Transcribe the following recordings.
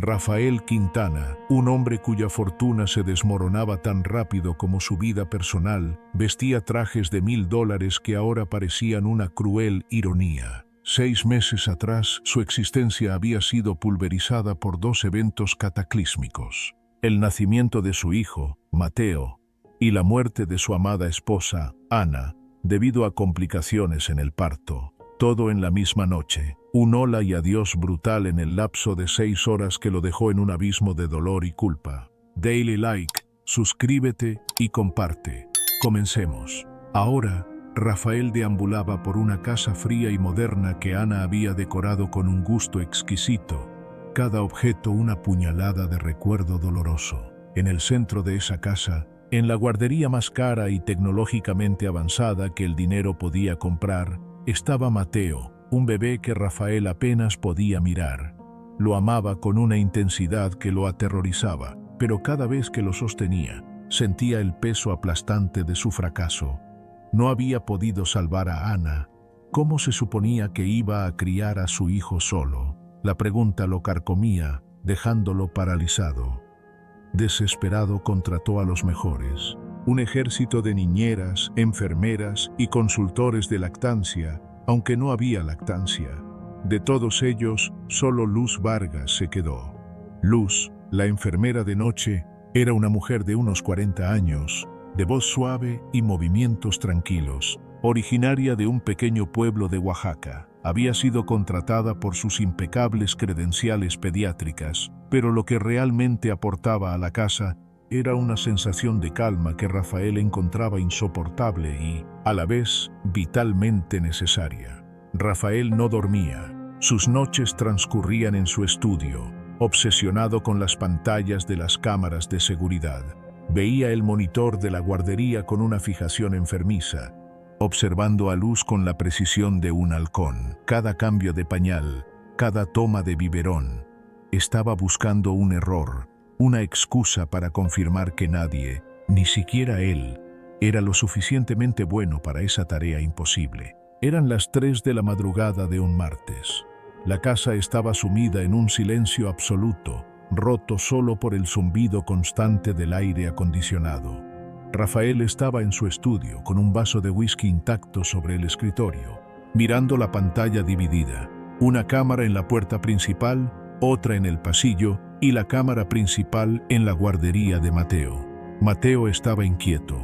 Rafael Quintana, un hombre cuya fortuna se desmoronaba tan rápido como su vida personal, vestía trajes de $1000 que ahora parecían una cruel ironía. 6 meses atrás, su existencia había sido pulverizada por 2 eventos cataclísmicos: el nacimiento de su hijo, Mateo, y la muerte de su amada esposa, Ana, debido a complicaciones en el parto. Todo en la misma noche. Un hola y adiós brutal en el lapso de 6 horas que lo dejó en un abismo de dolor y culpa. Daily like, suscríbete y comparte. Comencemos. Ahora, Rafael deambulaba por una casa fría y moderna que Ana había decorado con un gusto exquisito. Cada objeto una puñalada de recuerdo doloroso. En el centro de esa casa, en la guardería más cara y tecnológicamente avanzada que el dinero podía comprar, estaba Mateo, un bebé que Rafael apenas podía mirar. Lo amaba con una intensidad que lo aterrorizaba, pero cada vez que lo sostenía, sentía el peso aplastante de su fracaso. No había podido salvar a Ana. ¿Cómo se suponía que iba a criar a su hijo solo? La pregunta lo carcomía, dejándolo paralizado. Desesperado, contrató a los mejores. Un ejército de niñeras, enfermeras y consultores de lactancia, aunque no había lactancia. De todos ellos, solo Luz Vargas se quedó. Luz, la enfermera de noche, era una mujer de unos 40 años, de voz suave y movimientos tranquilos, originaria de un pequeño pueblo de Oaxaca. Había sido contratada por sus impecables credenciales pediátricas, pero lo que realmente aportaba a la casa era una sensación de calma que Rafael encontraba insoportable y, a la vez, vitalmente necesaria. Rafael no dormía. Sus noches transcurrían en su estudio, obsesionado con las pantallas de las cámaras de seguridad. Veía el monitor de la guardería con una fijación enfermiza, observando a Luz con la precisión de un halcón. Cada cambio de pañal, cada toma de biberón, estaba buscando un error, una excusa para confirmar que nadie, ni siquiera él, era lo suficientemente bueno para esa tarea imposible. Eran las 3 de la madrugada de un martes. La casa estaba sumida en un silencio absoluto, roto solo por el zumbido constante del aire acondicionado. Rafael estaba en su estudio con un vaso de whisky intacto sobre el escritorio, mirando la pantalla dividida. Una cámara en la puerta principal, otra en el pasillo y la cámara principal en la guardería de Mateo. Mateo estaba inquieto.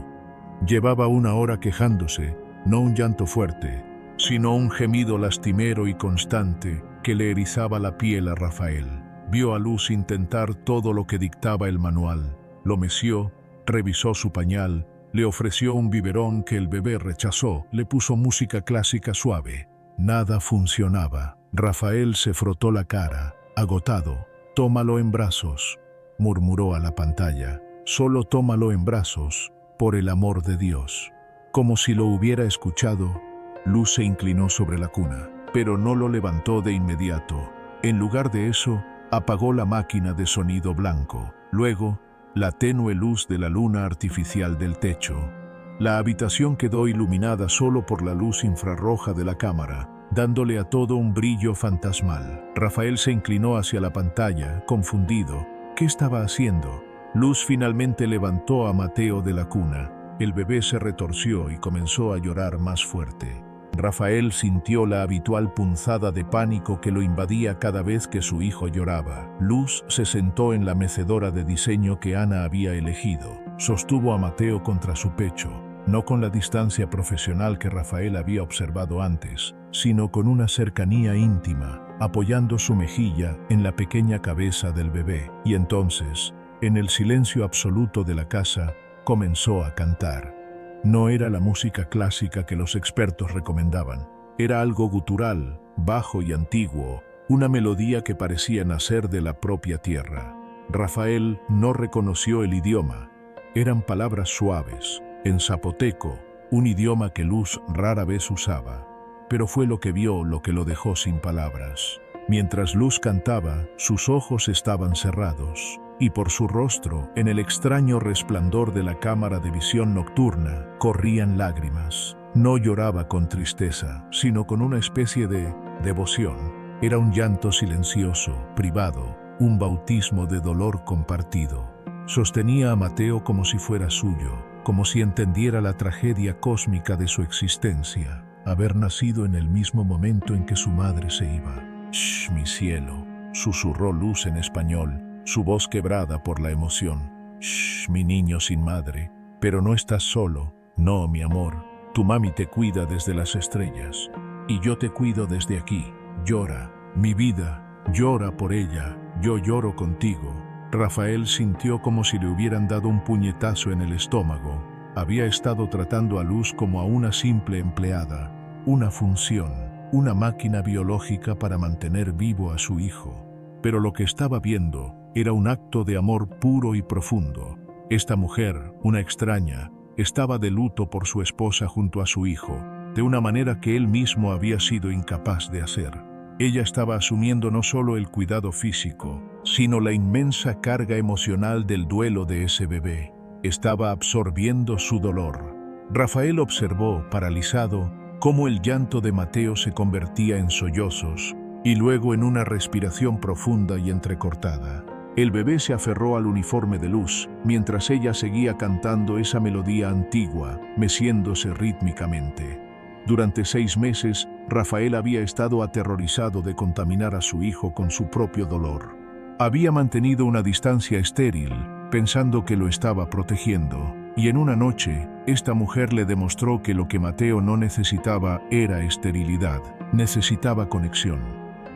Llevaba 1 hora quejándose, no un llanto fuerte, sino un gemido lastimero y constante que le erizaba la piel a Rafael. Vio a Luz intentar todo lo que dictaba el manual. Lo meció, revisó su pañal, le ofreció un biberón que el bebé rechazó, le puso música clásica suave. Nada funcionaba. Rafael se frotó la cara, agotado. «Tómalo en brazos», murmuró a la pantalla. «Solo tómalo en brazos, por el amor de Dios». Como si lo hubiera escuchado, Luz se inclinó sobre la cuna, pero no lo levantó de inmediato. En lugar de eso, apagó la máquina de sonido blanco. Luego, la tenue luz de la luna artificial del techo. La habitación quedó iluminada solo por la luz infrarroja de la cámara, dándole a todo un brillo fantasmal. Rafael se inclinó hacia la pantalla, confundido. ¿Qué estaba haciendo? Luz finalmente levantó a Mateo de la cuna. El bebé se retorció y comenzó a llorar más fuerte. Rafael sintió la habitual punzada de pánico que lo invadía cada vez que su hijo lloraba. Luz se sentó en la mecedora de diseño que Ana había elegido. Sostuvo a Mateo contra su pecho, no con la distancia profesional que Rafael había observado antes, sino con una cercanía íntima, apoyando su mejilla en la pequeña cabeza del bebé. Y entonces, en el silencio absoluto de la casa, comenzó a cantar. No era la música clásica que los expertos recomendaban. Era algo gutural, bajo y antiguo, una melodía que parecía nacer de la propia tierra. Rafael no reconoció el idioma. Eran palabras suaves, en zapoteco, un idioma que Luz rara vez usaba. Pero fue lo que vio lo que lo dejó sin palabras. Mientras Luz cantaba, sus ojos estaban cerrados, y por su rostro, en el extraño resplandor de la cámara de visión nocturna, corrían lágrimas. No lloraba con tristeza, sino con una especie de devoción. Era un llanto silencioso, privado, un bautismo de dolor compartido. Sostenía a Mateo como si fuera suyo, como si entendiera la tragedia cósmica de su existencia, haber nacido en el mismo momento en que su madre se iba. «Shh, mi cielo», susurró Luz en español, su voz quebrada por la emoción. «Shh, mi niño sin madre, pero no estás solo. No, mi amor, tu mami te cuida desde las estrellas, y yo te cuido desde aquí. Llora, mi vida, llora por ella, yo lloro contigo». Rafael sintió como si le hubieran dado un puñetazo en el estómago. Había estado tratando a Luz como a una simple empleada, una función, una máquina biológica para mantener vivo a su hijo. Pero lo que estaba viendo era un acto de amor puro y profundo. Esta mujer, una extraña, estaba de luto por su esposa junto a su hijo, de una manera que él mismo había sido incapaz de hacer. Ella estaba asumiendo no solo el cuidado físico, sino la inmensa carga emocional del duelo de ese bebé. Estaba absorbiendo su dolor. Rafael observó, paralizado, cómo el llanto de Mateo se convertía en sollozos y luego en una respiración profunda y entrecortada. El bebé se aferró al uniforme de Luz, mientras ella seguía cantando esa melodía antigua, meciéndose rítmicamente. Durante 6 meses, Rafael había estado aterrorizado de contaminar a su hijo con su propio dolor. Había mantenido una distancia estéril, pensando que lo estaba protegiendo, y en una noche, esta mujer le demostró que lo que Mateo no necesitaba era esterilidad, necesitaba conexión.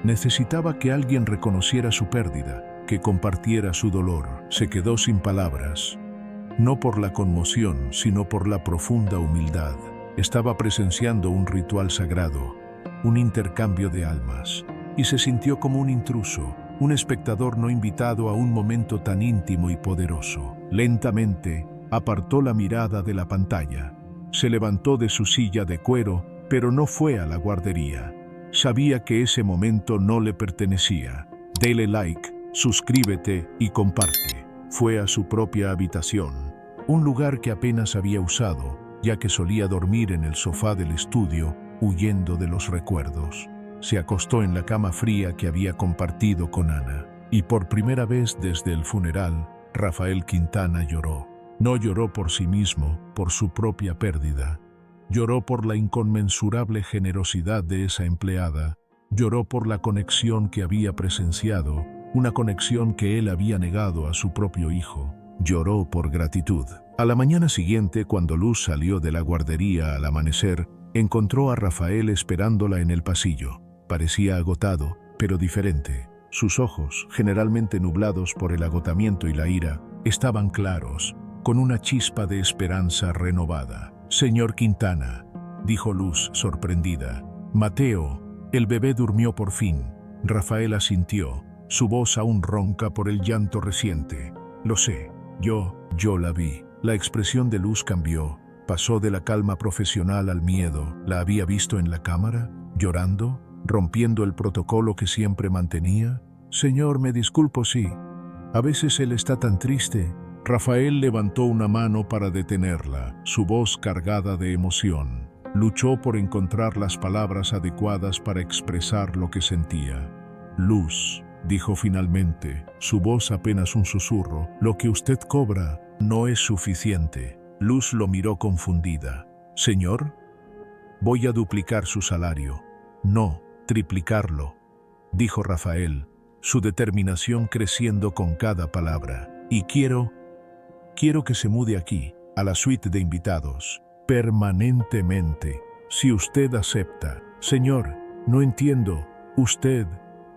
Necesitaba que alguien reconociera su pérdida, que compartiera su dolor. Se quedó sin palabras, no por la conmoción, sino por la profunda humildad. Estaba presenciando un ritual sagrado, un intercambio de almas, y se sintió como un intruso, un espectador no invitado a un momento tan íntimo y poderoso. Lentamente, apartó la mirada de la pantalla. Se levantó de su silla de cuero, pero no fue a la guardería. Sabía que ese momento no le pertenecía. Dale like, suscríbete y comparte. Fue a su propia habitación, un lugar que apenas había usado, ya que solía dormir en el sofá del estudio, huyendo de los recuerdos. Se acostó en la cama fría que había compartido con Ana, y por primera vez desde el funeral, Rafael Quintana lloró. No lloró por sí mismo, por su propia pérdida. Lloró por la inconmensurable generosidad de esa empleada. Lloró por la conexión que había presenciado, una conexión que él había negado a su propio hijo. Lloró por gratitud. A la mañana siguiente, cuando Luz salió de la guardería al amanecer, encontró a Rafael esperándola en el pasillo. Parecía agotado, pero diferente. Sus ojos, generalmente nublados por el agotamiento y la ira, estaban claros, con una chispa de esperanza renovada. «Señor Quintana», dijo Luz, sorprendida. «Mateo, el bebé durmió por fin». Rafael asintió, su voz aún ronca por el llanto reciente. «Lo sé, yo la vi». La expresión de Luz cambió, pasó de la calma profesional al miedo. ¿La había visto en la cámara, llorando, rompiendo el protocolo que siempre mantenía? «Señor, me disculpo, sí. A veces él está tan triste». Rafael levantó una mano para detenerla, su voz cargada de emoción. Luchó por encontrar las palabras adecuadas para expresar lo que sentía. «Luz», dijo finalmente, su voz apenas un susurro, «lo que usted cobra no es suficiente». Luz lo miró confundida. «¿Señor? Voy a duplicar su salario». «No, triplicarlo», dijo Rafael, su determinación creciendo con cada palabra. «Y quiero que se mude aquí, a la suite de invitados, permanentemente, si usted acepta». «Señor, no entiendo. Usted...»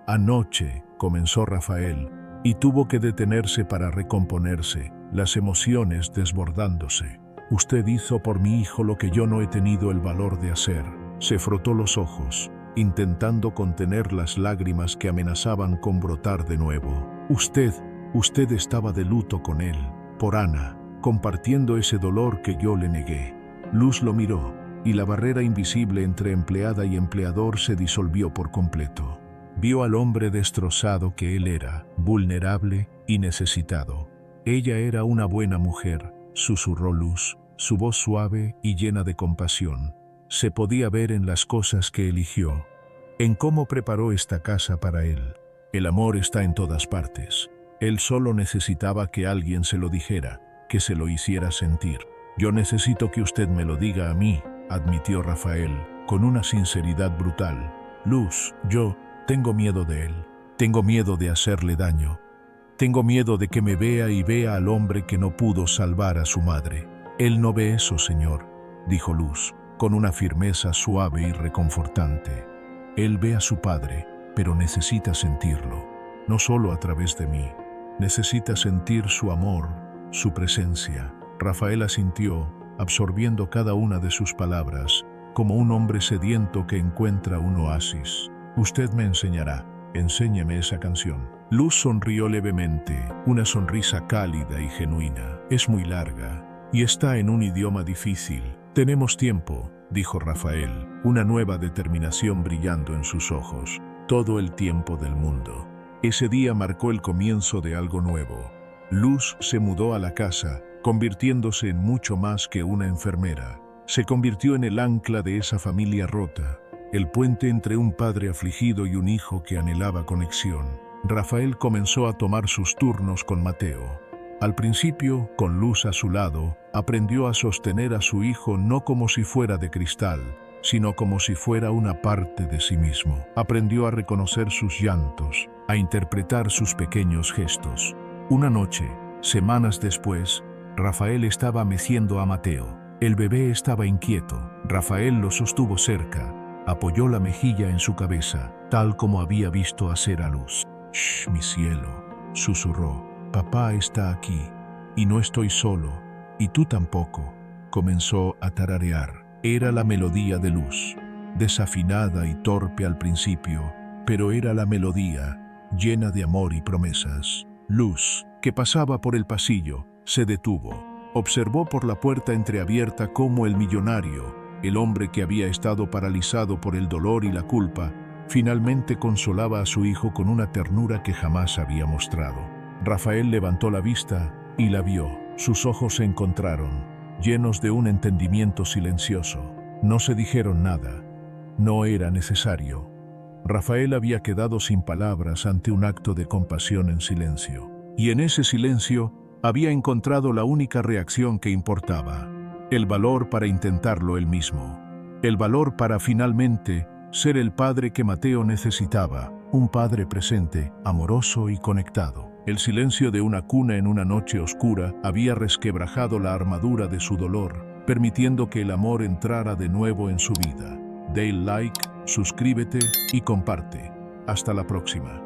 «Anoche», comenzó Rafael, y tuvo que detenerse para recomponerse, las emociones desbordándose. «Usted hizo por mi hijo lo que yo no he tenido el valor de hacer». Se frotó los ojos, intentando contener las lágrimas que amenazaban con brotar de nuevo. Usted estaba de luto con él, por Ana, compartiendo ese dolor que yo le negué». Luz lo miró, y la barrera invisible entre empleada y empleador se disolvió por completo. Vio al hombre destrozado que él era, vulnerable y necesitado. «Ella era una buena mujer», susurró Luz, su voz suave y llena de compasión. Se podía ver en las cosas que eligió, en cómo preparó esta casa para él. El amor está en todas partes. Él solo necesitaba que alguien se lo dijera, que se lo hiciera sentir. Yo necesito que usted me lo diga a mí, admitió Rafael, con una sinceridad brutal. Luz, yo tengo miedo de él. Tengo miedo de hacerle daño. Tengo miedo de que me vea y vea al hombre que no pudo salvar a su madre. Él no ve eso, señor, dijo Luz, con una firmeza suave y reconfortante. Él ve a su padre, pero necesita sentirlo, no solo a través de mí. Necesita sentir su amor, su presencia. Rafael asintió, absorbiendo cada una de sus palabras, como un hombre sediento que encuentra un oasis. Usted me enseñará. Enséñeme esa canción. Luz sonrió levemente, una sonrisa cálida y genuina. Es muy larga y está en un idioma difícil. Tenemos tiempo, dijo Rafael, una nueva determinación brillando en sus ojos. Todo el tiempo del mundo. Ese día marcó el comienzo de algo nuevo. Luz se mudó a la casa, convirtiéndose en mucho más que una enfermera. Se convirtió en el ancla de esa familia rota, el puente entre un padre afligido y un hijo que anhelaba conexión. Rafael comenzó a tomar sus turnos con Mateo. Al principio, con Luz a su lado, aprendió a sostener a su hijo no como si fuera de cristal, sino como si fuera una parte de sí mismo. Aprendió a reconocer sus llantos, a interpretar sus pequeños gestos. Una noche, semanas después, Rafael estaba meciendo a Mateo. El bebé estaba inquieto. Rafael lo sostuvo cerca, apoyó la mejilla en su cabeza, tal como había visto hacer a Luz. «Shh, mi cielo», susurró. «Papá está aquí, y no estoy solo, y tú tampoco». Comenzó a tararear. Era la melodía de Luz, desafinada y torpe al principio, pero era la melodía, llena de amor y promesas. Luz, que pasaba por el pasillo, se detuvo. Observó por la puerta entreabierta cómo el millonario, el hombre que había estado paralizado por el dolor y la culpa, finalmente consolaba a su hijo con una ternura que jamás había mostrado. Rafael levantó la vista y la vio. Sus ojos se encontraron, llenos de un entendimiento silencioso. No se dijeron nada. No era necesario. Rafael había quedado sin palabras ante un acto de compasión en silencio. Y en ese silencio había encontrado la única reacción que importaba. El valor para intentarlo él mismo. El valor para finalmente ser el padre que Mateo necesitaba. Un padre presente, amoroso y conectado. El silencio de una cuna en una noche oscura había resquebrajado la armadura de su dolor, permitiendo que el amor entrara de nuevo en su vida. Dale like, suscríbete y comparte. Hasta la próxima.